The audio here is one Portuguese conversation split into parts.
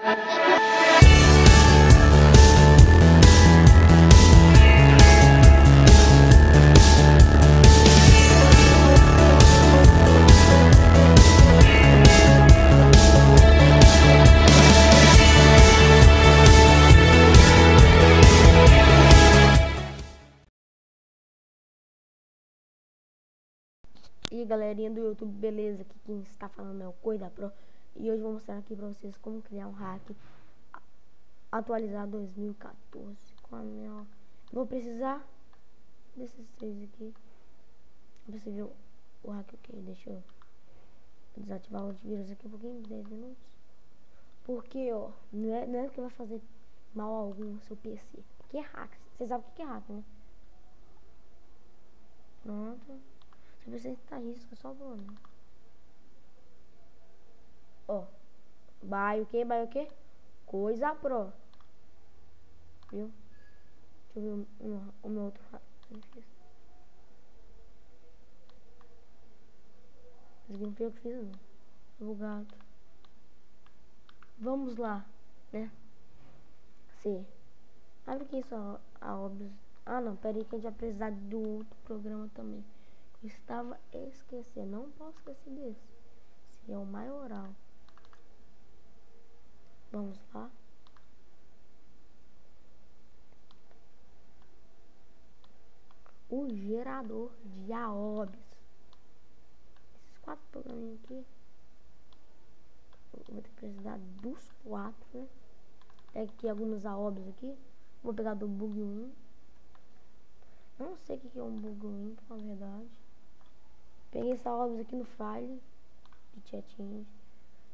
E galerinha do YouTube, beleza? Aqui quem está falando é o Coida Pro. E hoje vou mostrar aqui pra vocês como criar um hack atualizado 2014 com a minha... Vou precisar desses três aqui pra você ver o hack. Ok, deixa eu desativar o antivírus aqui um pouquinho, 10 minutos. Porque, ó, não é que vai fazer mal algum no seu PC. Que é hack, você sabe o que é hack, né? Pronto. Se você tá risco, é só o problema. Ó, vai o que? Vai o que? Coisa Pro. Viu? Deixa eu ver o meu outro hack. Esse aqui não foi eu que fiz, não. Bugado. Vamos lá, né? C. Abre aqui só a óbvio. Ah, não, pera aí que a gente vai precisar do outro programa também. Eu estava esquecendo, não posso esquecer desse. Esse é o maioral. Vamos lá. O gerador de AOBs. Esses 4 programinhos aqui. Eu vou ter que precisar dos 4, né? Pega aqui alguns AOBs aqui. Vou pegar do bug 1. Não sei o que é um bug 1, na verdade. Peguei essa AOBs aqui no file de chatinho.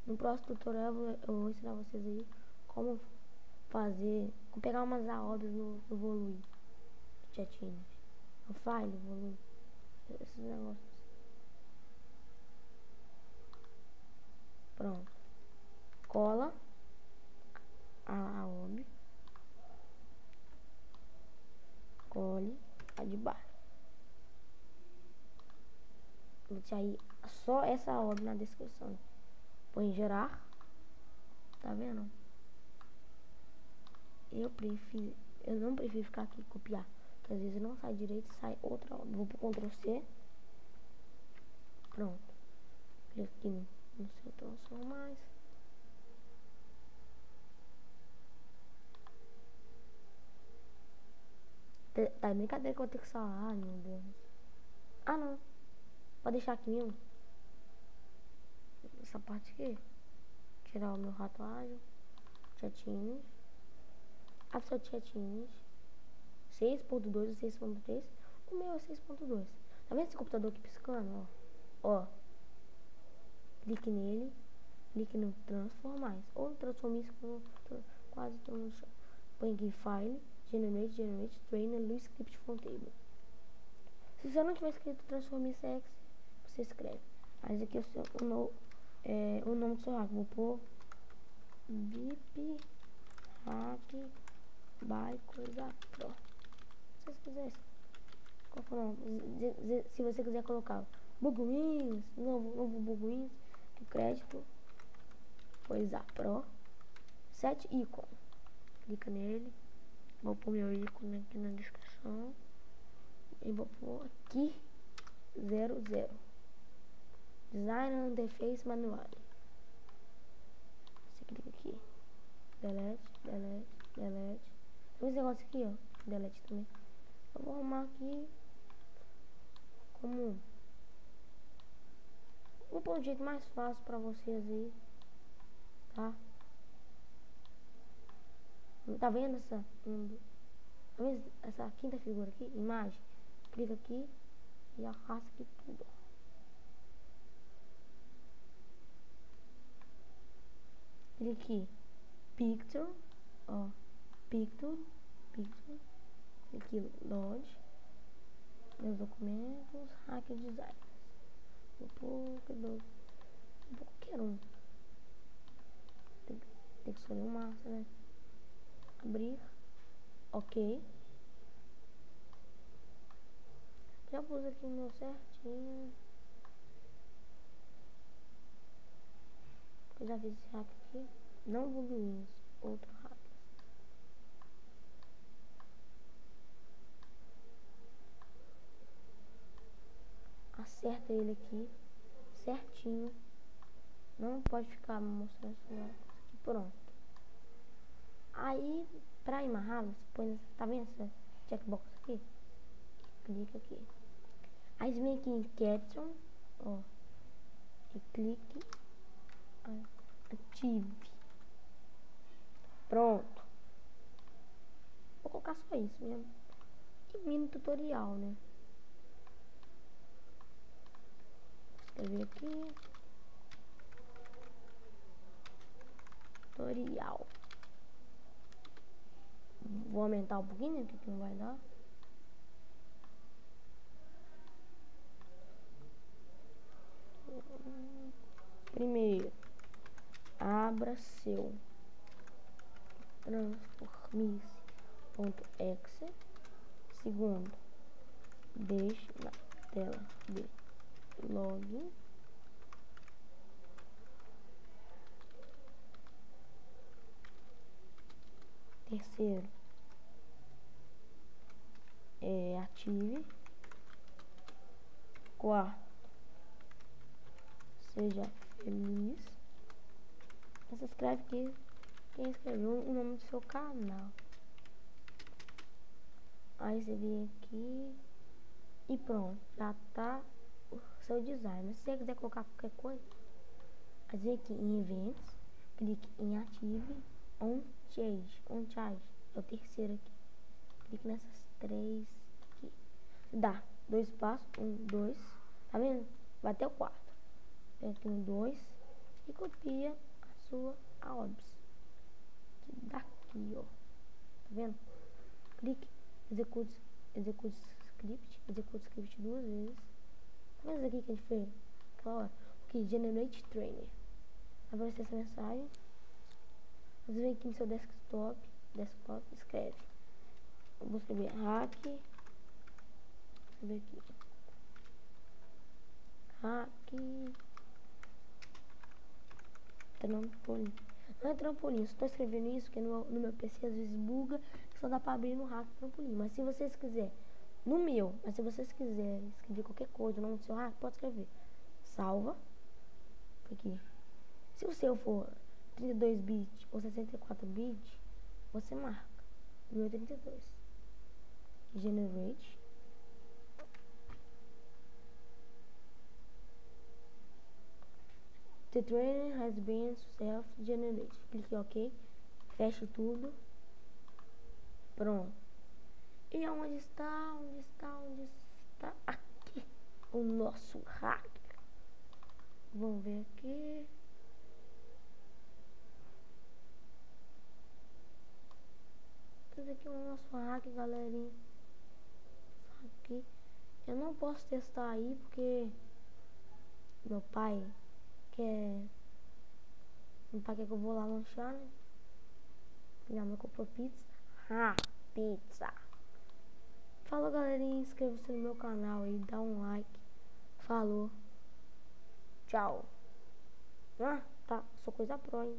No próximo tutorial eu vou ensinar vocês aí como fazer, como pegar umas AOBs no Evolui de chatinho. No file, Evolui. Esses negócios. Pronto. Cola a AOB. Cole a de baixo. Vou deixar aí só essa AOB na descrição. Põe em gerar. Tá vendo? Eu não prefiro ficar aqui e copiar. Porque às vezes não sai direito e sai outra AOB. Vou pro Ctrl C. Pronto. Clica aqui no seu transformar. Tá brincadeira que eu vou ter que salvar. Ai, meu Deus. Ah, não. Pode deixar aqui mesmo. Essa parte aqui. Tirar o meu rato ágil. Chatinhos. After chatinhos. 6.2 ou 6.3. O meu é 6.2. Tá vendo esse computador aqui piscando? Ó. Clique nele. Clique no transformar. Ou no transformice, como quase todo mundo chama. Põe aqui file. Generate, trainer, no script from table. Se você não tiver escrito transformice X, você escreve. Mas aqui o nome do seu hack. Vou pôr VIP hack by Coisa Pro. Se você quiser, se você quiser colocar Buguins, novo Buguins, do crédito, Coisa Pro, 7 ícone. Clica nele. Vou pôr meu ícone aqui na descrição. E vou pôr aqui 00. Design Interface Manual. Você clica aqui. Delete. Tem esse negócio aqui, ó. Delete também. Eu vou arrumar aqui como vou pôr um jeito mais fácil pra vocês aí. Tá? Tá vendo essa quinta figura aqui? Imagem. Clica aqui e arrasta aqui tudo. Clica aqui. Picture. Ó. Picture. Aqui, load. Meus documentos. Hack design. Vou pôr qualquer um. Tem que escolher um massa, né? Abrir. Ok. Já pus aqui o meu certinho. Eu já fiz esse hack aqui. Não voluminhos. Outro hack. Acerta ele aqui. Certinho. Não pode ficar mostrando esse negócio aqui. Pronto. Aí, pra amarrar, você põe, tá vendo essa checkbox aqui? Clica aqui. Aí você vem aqui em Caption, ó, e clique, ative. Pronto. Vou colocar só isso mesmo. E mini tutorial, né? Vou escrever aqui. Tutorial. Vou aumentar um pouquinho, né? Que não vai dar. Primeiro, abra seu transformice.exe. Segundo, deixe na tela de login. Terceiro, ative. Quarto, seja feliz. Se inscreve aqui quem escreveu o nome do seu canal. Aí você vem aqui e pronto, já tá o seu design. Mas se você quiser colocar qualquer coisa, aí vem aqui em eventos, clique em ative, on change, é o terceiro aqui. Clique nessas três aqui. Dá 2 passos, 1, 2, tá vendo? Vai até o 4. Pega aqui no 2 e copia a sua AOBS. Daqui, ó. Tá vendo? Clique, execute script 2 vezes. Tá vendo isso aqui que a gente fez? Aquela hora. Aqui, generate trainer. Vai aparecer essa mensagem. Você vem aqui no seu desktop, escreve. Eu vou escrever hack. Deixa eu ver aqui. Hack trampolim. Não é trampolim, só tô escrevendo isso porque no meu PC às vezes buga, só dá pra abrir no hack trampolim. Mas se vocês quiserem, no meu, mas se vocês quiserem escrever qualquer coisa, o nome do seu hack, pode escrever. Salva. Aqui. Se o seu for 32 bits ou 64 bits, você marca. O meu é 32. Generate. The trainer has been self-generated. Clique OK. Feche tudo. Pronto. E onde está? Aqui. O nosso hack. Vamos ver aqui. Esse aqui é o nosso hack, galerinha. Aqui. Eu não posso testar aí porque meu pai quer que eu vou lá lanchar, né? Minha mãe comprou pizza. Pizza. Falou, galerinha, inscreva-se no meu canal e dá um like. Falou. Tchau. Tá, sou coisa pro, hein?